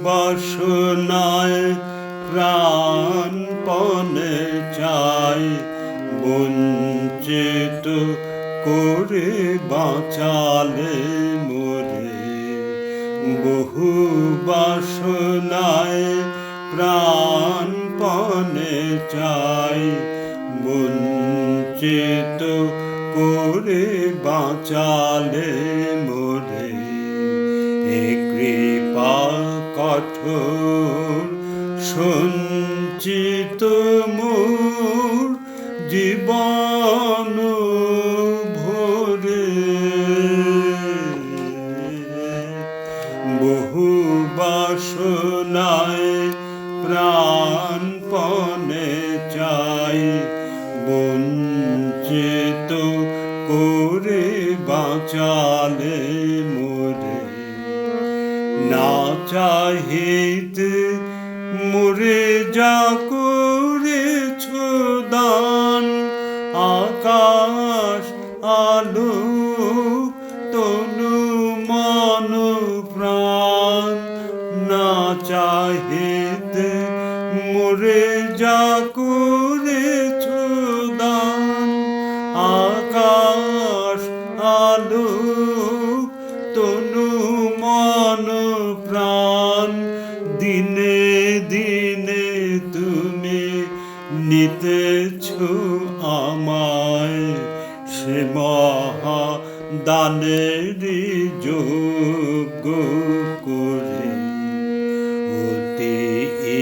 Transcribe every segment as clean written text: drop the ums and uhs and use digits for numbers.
বাসনায় প্রাণপণে চাই, বঞ্চিত করে বাঁচালে মোরে। বহু বাসনায় প্রাণপণে চাই, বঞ্চিত করে বাঁচালে মোরে। এ কৃপা কঠোর সঞ্চিত মোর জীবন ভরে। বহু বাসনায় প্রাণপণে চাই, বঞ্চিত করে বাঁচালে মোরে। না চাহিতে মোরে যা করেছ দান, আকাশ আলো তনু মন প্রাণ। না চাহিতে মোরে যা করেছ দান, আকাশ আলো তনু মন প্রাণ। দিনে দিনে তুমি নিতেছ আমায়, সে মহা দানেরই যোগ্য করে। অতি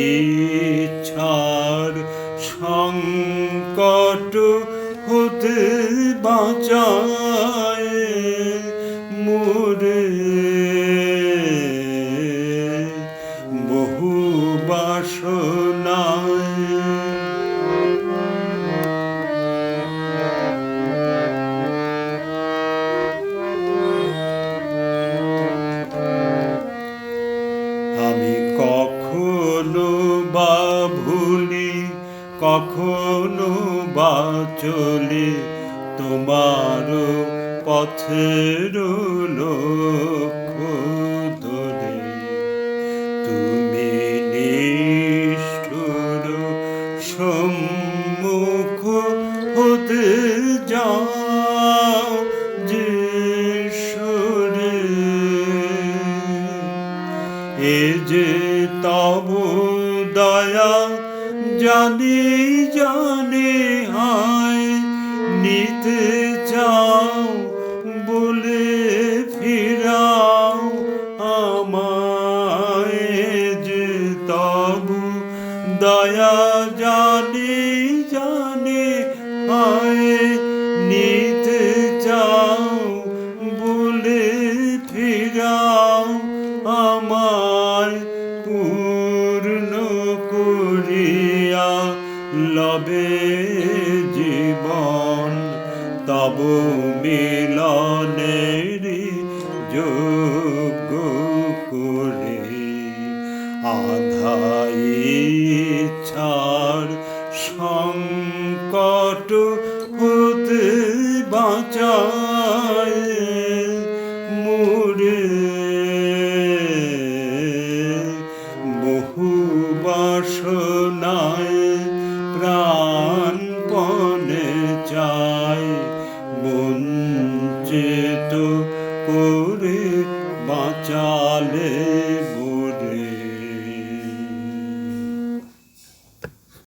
ইচ্ছার সংকট হতে বাঁচায় মোরে। বহু বাসনায় আমি কখনো বা ভুলি, কখনো বা চলি তোমার পথের লক্ষ্য ধরে। তুমি নিষ্ঠুর সম্মুখ হতে যাও যে সরে। এ যে তব দয়া জানি জানি হায়, নিতে চাও বলে ফিরাও আমায়। যে তব দয়া জানি জানি হায়, নিতে চাও বলে ফিরাও আমায়। পূর্ণ করিয়া লবে জীবন, তব মিলনেরই যোগ্য করে। আধা ইচ্ছার সংকট হতে বাঁচায় মোরে। বহু বাসনায় প্রাণপণে চাই, বঞ্চিত করে বাঁচালে মোরে।